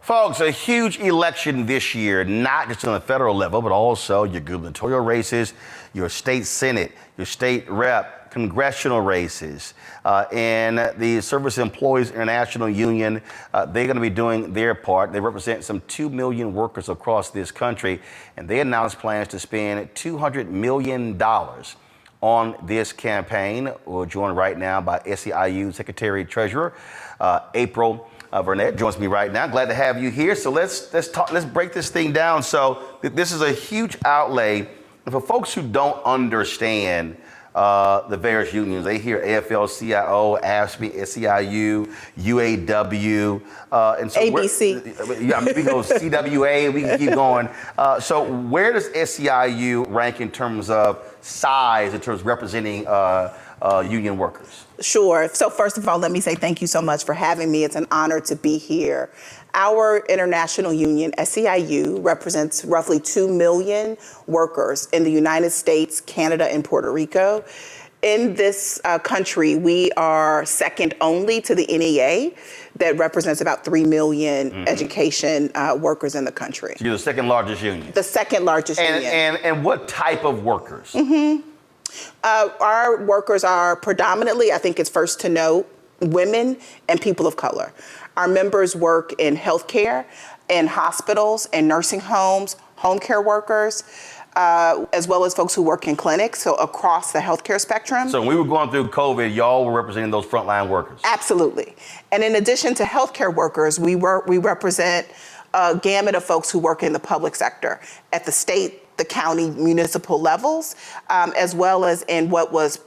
Folks, a huge election this year, not just on the federal level, but also your gubernatorial races, your state senate, your state rep, congressional races, and the Service Employees International Union. They're going to be doing their part. They represent some 2 million workers across this country, and they announced plans to spend $200 million on this campaign. We're joined right now by SEIU Secretary Treasurer April Verrett joins me right now. Glad to have you here. So let's break this thing down. So this is a huge outlay. And for folks who don't understand the various unions, they hear AFL-CIO, AFSCME, SEIU, UAW, and so ABC. Yeah, we go CWA. We can keep going. So where does SEIU rank in terms of size, in terms of representing union workers? Sure. So first of all, let me say thank you so much for having me. It's an honor to be here. Our international union, SEIU, represents roughly 2 million workers in the United States, Canada, and Puerto Rico. In this country, we are second only to the NEA that represents about 3 million education workers in the country. So you're the second largest union? The second largest union. And what type of workers? Our workers are predominantly, I think it's first to note, women and people of color. Our members work in healthcare, in hospitals, in nursing homes, home care workers, as well as folks who work in clinics, so across the healthcare spectrum. So when we were going through COVID, y'all were representing those frontline workers? Absolutely. And in addition to healthcare workers, we represent a gamut of folks who work in the public sector at the state, the county, municipal levels, as well as in what was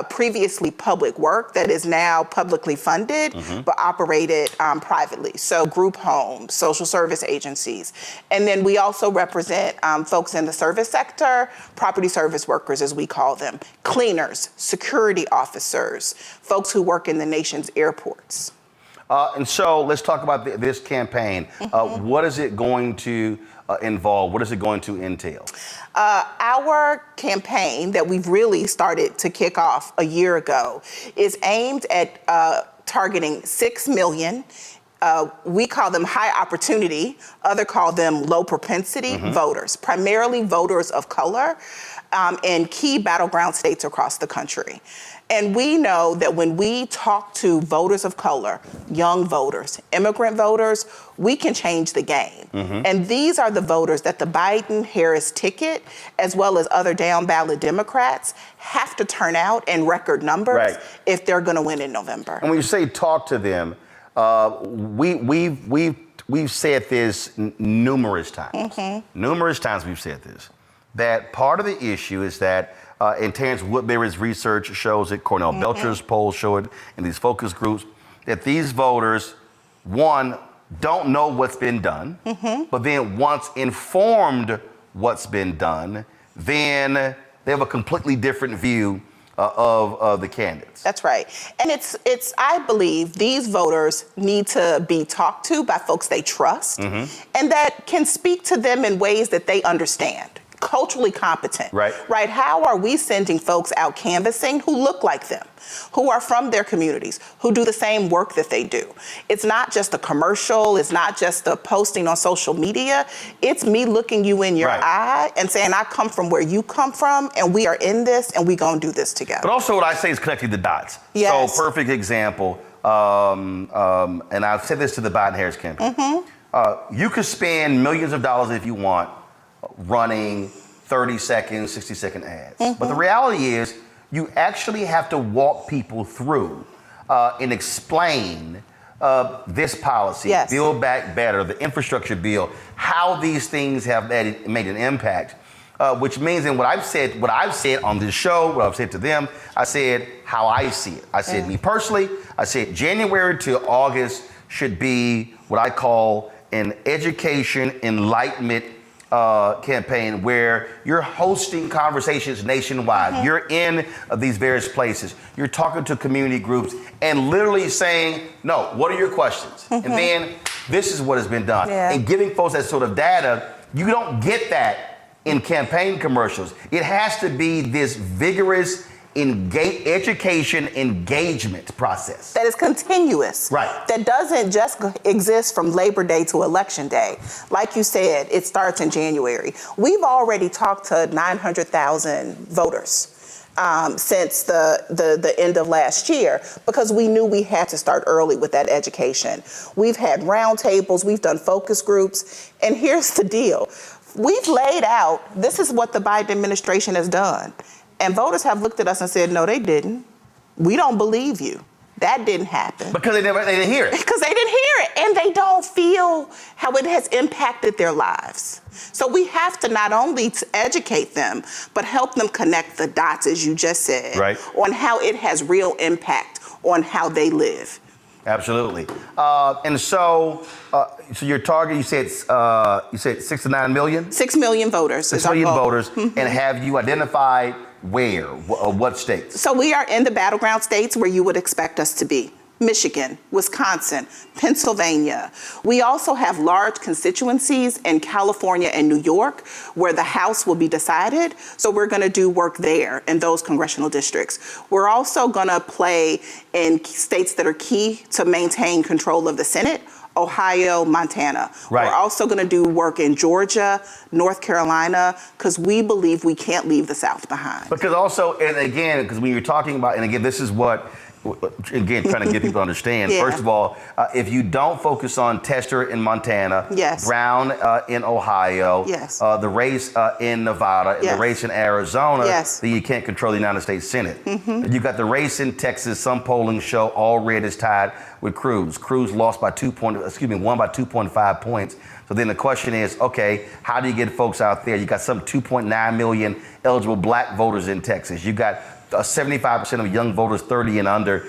previously public work that is now publicly funded, but operated privately. So group homes, social service agencies. And then we also represent folks in the service sector, property service workers, as we call them, cleaners, security officers, folks who work in the nation's airports. And so let's talk about this campaign. What is it going to involve? What is it going to entail? Our campaign that we've really started to kick off a year ago is aimed at targeting 6 million. We call them high opportunity, others call them low propensity voters, primarily voters of color in key battleground states across the country. And we know that when we talk to voters of color, young voters, immigrant voters, we can change the game. And these are the voters that the Biden-Harris ticket, as well as other down ballot Democrats, have to turn out in record numbers if they're going to win in November. And when you say talk to them, we've said this numerous times. Numerous times we've said this, that part of the issue is that and Terrence Woodbury's research shows it, Cornell Belcher's polls show it, and these focus groups, that these voters, one, don't know what's been done, but then once informed what's been done, then they have a completely different view of the candidates. That's right. And it's I believe these voters need to be talked to by folks they trust and that can speak to them in ways that they understand. Culturally competent, right? How are we sending folks out canvassing who look like them, who are from their communities, who do the same work that they do? It's not just a commercial, it's not just a posting on social media, it's me looking you in your eye and saying, I come from where you come from, and we are in this, and we gonna do this together. But also what I say is connecting the dots. So perfect example, and I've said this to the Biden-Harris campaign, you could spend millions of dollars if you want, running 30-second, 60-second ads. But the reality is you actually have to walk people through and explain this policy, Build Back Better, the infrastructure bill, how these things have made an impact, which means, and what I've said on this show, what I've said to them, I said how I see it. I said me personally, I said January to August should be what I call an education enlightenment campaign where you're hosting conversations nationwide. You're in these various places. You're talking to community groups and literally saying, no, what are your questions? And then this is what has been done. And giving folks that sort of data, you don't get that in campaign commercials. It has to be this vigorous education engagement process. That is continuous. Right. That doesn't just exist from Labor Day to Election Day. Like you said, it starts in January. We've already talked to 900,000 voters since the end of last year, because we knew we had to start early with that education. We've had roundtables, we've done focus groups, and here's the deal. We've laid out, this is what the Biden administration has done. And voters have looked at us and said, no, they didn't. We don't believe you. That didn't happen. Because they didn't hear it. Because they didn't hear it. And they don't feel how it has impacted their lives. So we have to not only educate them, but help them connect the dots, as you just said, right, on how it has real impact on how they live. Absolutely. And so your target, you said 6 to 9 million? 6 million voters. 6 million voters. Mm-hmm. And have you identified where, what states? So we are in the battleground states where you would expect us to be. Michigan, Wisconsin, Pennsylvania. We also have large constituencies in California and New York where the House will be decided. So we're going to do work there in those congressional districts. We're also going to play in states that are key to maintain control of the Senate. Ohio, Montana. Right. We're also going to do work in Georgia, North Carolina, because we believe we can't leave the South behind. Because also, and again, because when you're talking about, and again, this is what, again, trying to get people to understand. Yeah. First of all, if you don't focus on Tester in Montana, yes, Brown in Ohio, yes, the race in Nevada, and yes, the race in Arizona, yes, then you can't control the United States Senate. Mm-hmm. You've got the race in Texas. Some polling show all red is tied with Cruz. Cruz won by 2.5 points. So then the question is, okay, how do you get folks out there? You got some 2.9 million eligible black voters in Texas. You got 75% of young voters 30 and under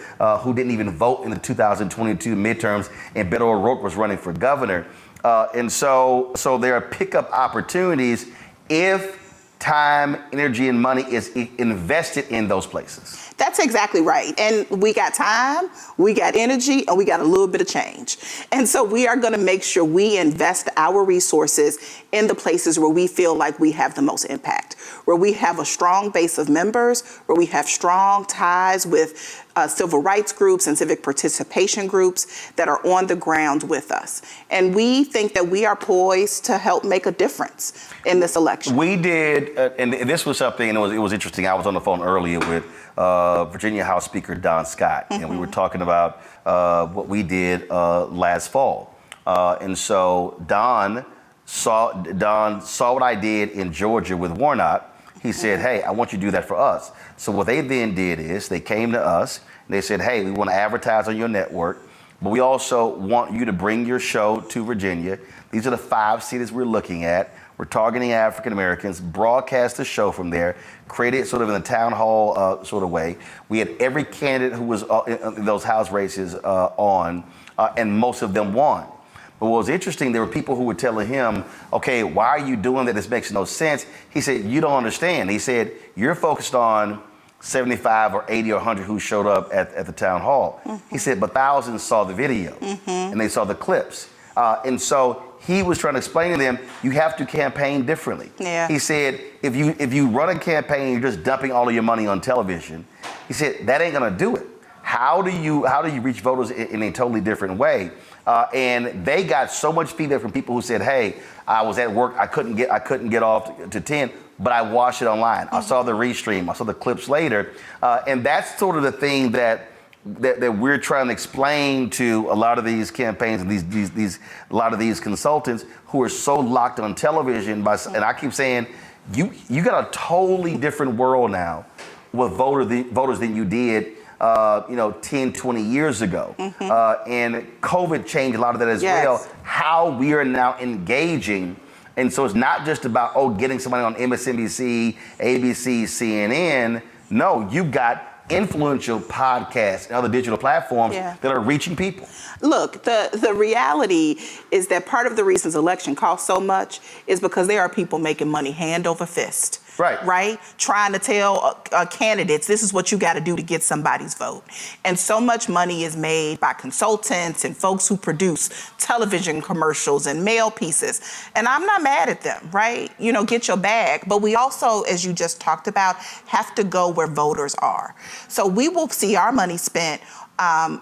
who didn't even vote in the 2022 midterms, and Beto O'Rourke was running for governor. And so there are pickup opportunities if time, energy, and money is invested in those places. That's exactly right. And we got time, we got energy, and we got a little bit of change. And so we are going to make sure we invest our resources in the places where we feel like we have the most impact, where we have a strong base of members, where we have strong ties with civil rights groups and civic participation groups that are on the ground with us. And we think that we are poised to help make a difference in this election. We did, and this was something, and it was interesting. I was on the phone earlier with Virginia House Speaker Don Scott, and we were talking about what we did last fall. And so Don saw what I did in Georgia with Warnock. He said, hey, I want you to do that for us. So what they then did is they came to us and they said, hey, we want to advertise on your network, but we also want you to bring your show to Virginia. These are the 5 cities we're looking at. We're targeting African Americans, broadcast the show from there, create it sort of in a town hall sort of way. We had every candidate who was in those House races on, and most of them won. But what was interesting, there were people who were telling him, okay, why are you doing that? This makes no sense. He said, you don't understand. He said, you're focused on 75 or 80 or 100 who showed up at the town hall. Mm-hmm. He said, but thousands saw the video, mm-hmm, and they saw the clips. And so he was trying to explain to them, you have to campaign differently. Yeah. He said, if you run a campaign, you're just dumping all of your money on television. He said, that ain't gonna do it. How do you reach voters in a totally different way? And they got so much feedback from people who said, hey, I was at work, I couldn't get off to 10, but I watched it online. Mm-hmm. I saw the restream, I saw the clips later. And that's sort of the thing that we're trying to explain to a lot of these campaigns and a lot of these consultants who are so locked on television. And I keep saying, you got a totally different world now with voters than you did 10, 20 years ago. Mm-hmm. And COVID changed a lot of that as well, how we are now engaging. And so it's not just about, getting somebody on MSNBC, ABC, CNN. No, you've got influential podcasts and other digital platforms that are reaching people. Look, the reality is that part of the reasons election costs so much is because there are people making money hand over fist right? Trying to tell candidates, this is what you got to do to get somebody's vote. And so much money is made by consultants and folks who produce television commercials and mail pieces. And I'm not mad at them, right? You know, get your bag. But we also, as you just talked about, have to go where voters are. So we will see our money spent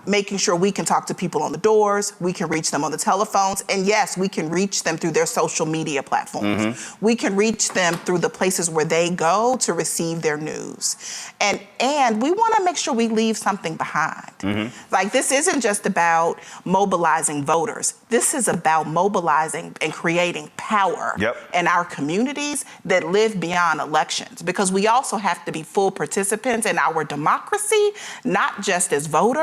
making sure we can talk to people on the doors, we can reach them on the telephones, and yes, we can reach them through their social media platforms. We can reach them through the places where they go to receive their news. And we want to make sure we leave something behind. Like, this isn't just about mobilizing voters. This is about mobilizing and creating power in our communities that live beyond elections, because we also have to be full participants in our democracy, not just as voters,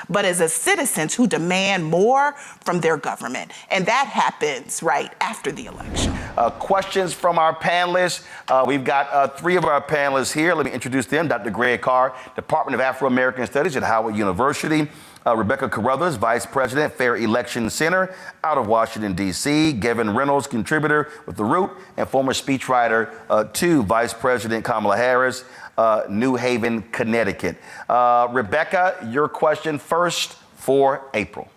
but as citizens who demand more from their government. And that happens right after the election. Questions from our panelists. We've got three of our panelists here. Let me introduce them. Dr. Greg Carr, Department of Afro-American Studies at Howard University. Rebecca Carruthers, Vice President, Fair Election Center out of Washington, D.C. Gavin Reynolds, contributor with The Root and former speechwriter to Vice President Kamala Harris, New Haven, Connecticut. Rebecca, your question first for April.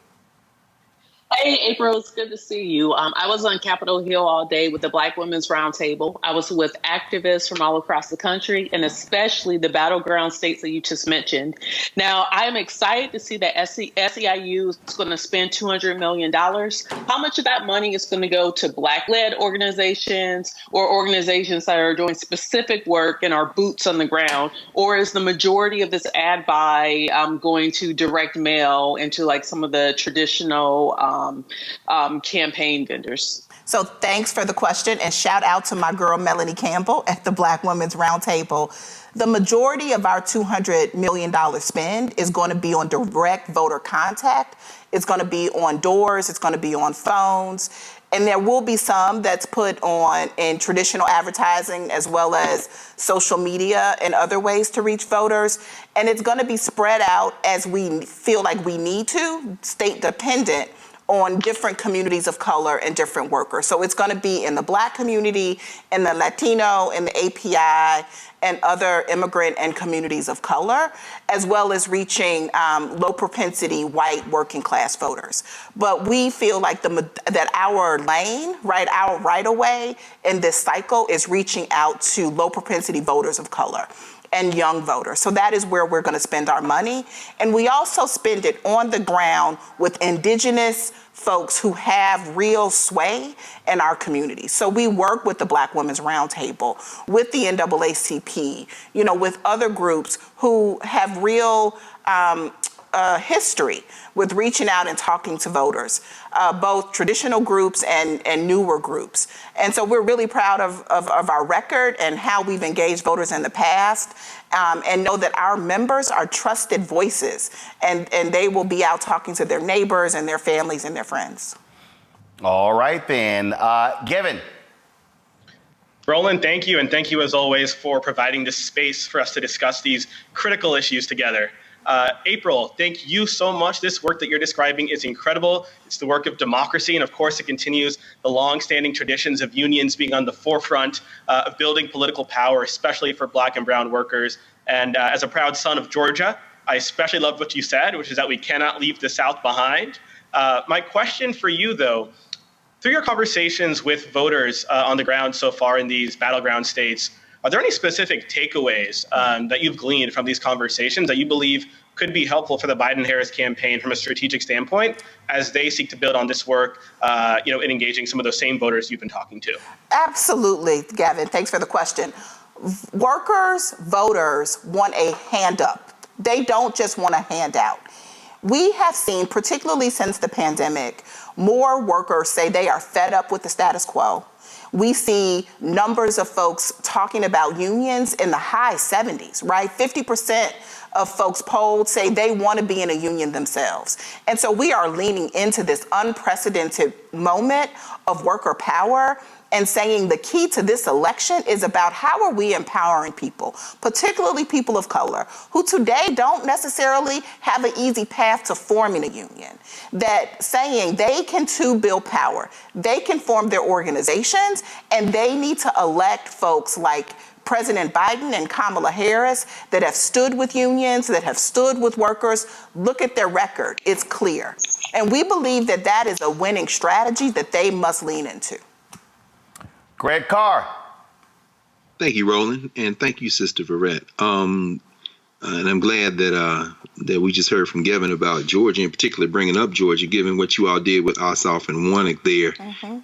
Hey, April, it's good to see you. I was on Capitol Hill all day with the Black Women's Roundtable. I was with activists from all across the country, and especially the battleground states that you just mentioned. Now, I'm excited to see that SEIU is going to spend $200 million. How much of that money is going to go to Black-led organizations or organizations that are doing specific work and are boots on the ground? Or is the majority of this ad buy going to direct mail into like some of the traditional campaign vendors? So thanks for the question, and shout out to my girl Melanie Campbell at the Black Women's Roundtable. The majority of our $200 million spend is going to be on direct voter contact. It's going to be on doors. It's going to be on phones. And there will be some that's put on in traditional advertising as well as social media and other ways to reach voters. And it's going to be spread out as we feel like we need to, state dependent, on different communities of color and different workers. So it's going to be in the Black community, in the Latino, in the API, and other immigrant and communities of color, as well as reaching low propensity white working class voters. But we feel like that our lane, right, our right of way in this cycle is reaching out to low propensity voters of color and young voters. So that is where we're going to spend our money. And we also spend it on the ground with indigenous folks who have real sway in our community. So we work with the Black Women's Roundtable, with the NAACP, you know, with other groups who have real history with reaching out and talking to voters, both traditional groups and newer groups. And so we're really proud of our record and how we've engaged voters in the past, and know that our members are trusted voices, and they will be out talking to their neighbors and their families and their friends. All right, then. Gavin. Roland, thank you, and thank you as always for providing this space for us to discuss these critical issues together. April, thank you so much. This work that you're describing is incredible. It's the work of democracy, and of course it continues the long-standing traditions of unions being on the forefront of building political power, especially for Black and brown workers. And as a proud son of Georgia, I especially loved what you said, which is that we cannot leave the South behind. My question for you, though, through your conversations with voters on the ground so far in these battleground states, are there any specific takeaways that you've gleaned from these conversations that you believe could be helpful for the Biden-Harris campaign from a strategic standpoint as they seek to build on this work, in engaging some of those same voters you've been talking to? Absolutely, Gavin. Thanks for the question. Workers, voters want a hand up. They don't just want a handout. We have seen, particularly since the pandemic, more workers say they are fed up with the status quo. We see numbers of folks talking about unions in the high 70s, right? 50% of folks polled say they want to be in a union themselves. And so we are leaning into this unprecedented moment of worker power and saying the key to this election is about how are we empowering people, particularly people of color, who today don't necessarily have an easy path to forming a union, that saying they can too build power, they can form their organizations, and they need to elect folks like President Biden and Kamala Harris that have stood with unions, that have stood with workers. Look at their record. It's clear. And we believe that that is a winning strategy that they must lean into. Greg Carr. Thank you, Roland, and thank you, Sister Verrett. And I'm glad that we just heard from Gavin about Georgia, in particular bringing up Georgia, given what you all did with Ossoff and Warnock there,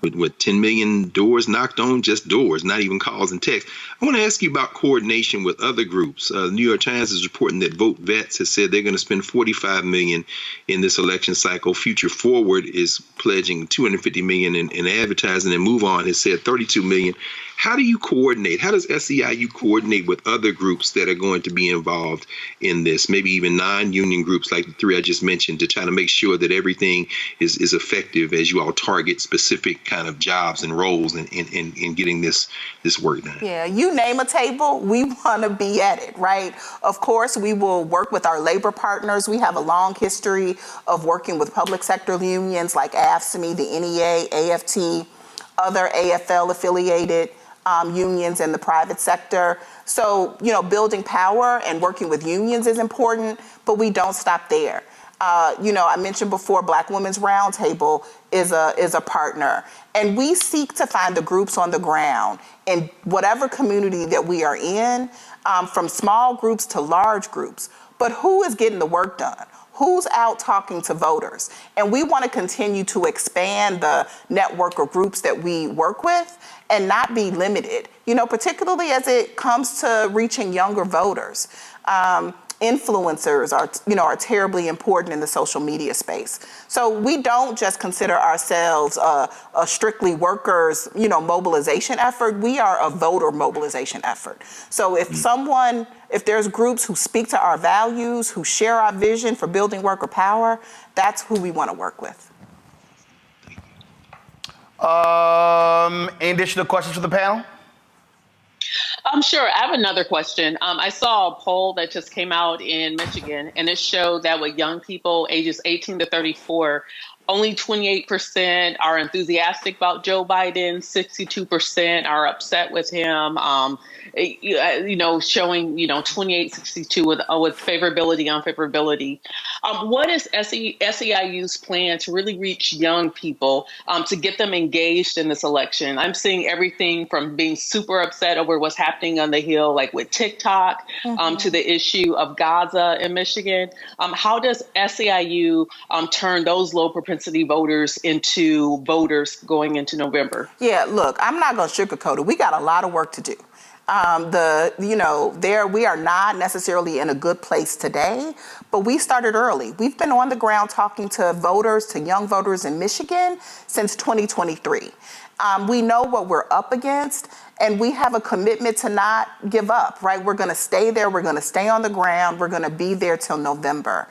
with 10 million doors knocked on, just doors, not even calls and texts. I want to ask you about coordination with other groups. The New York Times is reporting that Vote Vets has said they're going to spend $45 million in this election cycle. Future Forward is pledging $250 million in advertising, and Move On has said $32 million. How do you coordinate? How does SEIU coordinate with other groups that are going to be involved in this, maybe even non-union groups like the three I just mentioned, to try to make sure that everything is effective as you all target specific kind of jobs and roles in getting this work done? Yeah, you name a table, we want to be at it, right? Of course, we will work with our labor partners. We have a long history of working with public sector unions like AFSCME, the NEA, AFT, other AFL-affiliated unions in the private sector. So, building power and working with unions is important, but we don't stop there. I mentioned before, Black Women's Roundtable is a partner, and we seek to find the groups on the ground in whatever community that we are in, from small groups to large groups. But who is getting the work done? Who's out talking to voters? And we want to continue to expand the network of groups that we work with and not be limited, particularly as it comes to reaching younger voters. Influencers are terribly important in the social media space. So we don't just consider ourselves a strictly workers, mobilization effort. We are a voter mobilization effort. So if there's groups who speak to our values, who share our vision for building worker power, that's who we want to work with. Any additional questions for the panel? Sure. I have another question. I saw a poll that just came out in Michigan, and it showed that with young people ages 18 to 34, only 28% are enthusiastic about Joe Biden. 62% are upset with him. Showing 28-62 with favorability, unfavorability. What is SEIU's plan to really reach young people to get them engaged in this election? I'm seeing everything from being super upset over what's happening on the Hill, like with TikTok, to the issue of Gaza in Michigan. How does SEIU turn those low propensity voters into voters going into November? Yeah, look, I'm not going to sugarcoat it. We got a lot of work to do. We are not necessarily in a good place today, but we started early. We've been on the ground talking to voters, to young voters in Michigan since 2023. We know what we're up against, and we have a commitment to not give up, right? We're going to stay there. We're going to stay on the ground. We're going to be there till November.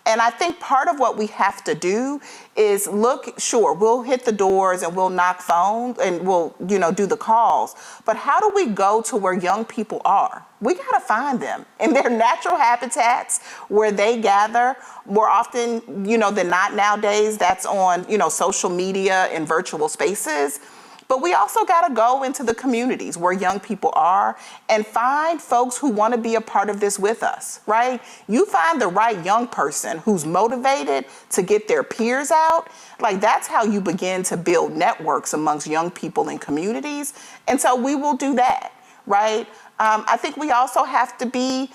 And I think part of what we have to do is we'll hit the doors and we'll knock phones and we'll, do the calls. But how do we go to where young people are? We got to find them in their natural habitats where they gather more often, than not nowadays. That's on, social media and virtual spaces. But we also got to go into the communities where young people are and find folks who want to be a part of this with us, right? You find the right young person who's motivated to get their peers out. Like, that's how you begin to build networks amongst young people in communities. And so we will do that, right? I think we also have to be,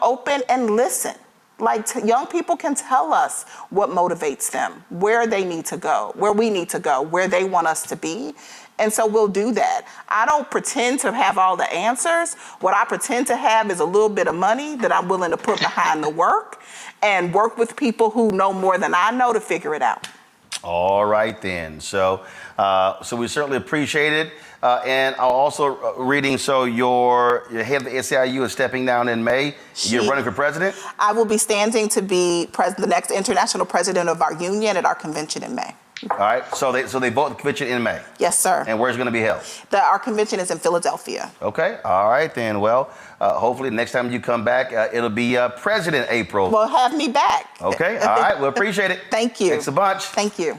open and listen. Like, young people can tell us what motivates them, where they need to go, where we need to go, where they want us to be. And so we'll do that. I don't pretend to have all the answers. What I pretend to have is a little bit of money that I'm willing to put behind the work and work with people who know more than I know to figure it out. All right, then. So we certainly appreciate it. And I'm also reading, so your head of the SEIU is stepping down in May. You're running for president? I will be standing to be the next international president of our union at our convention in May. All right. So they vote the convention in May? Yes, sir. And where's it going to be held? Our convention is in Philadelphia. Okay. All right, then. Well, hopefully next time you come back, it'll be President April. Well, have me back. Okay. All right. We'll appreciate it. Thank you. Thanks a bunch. Thank you.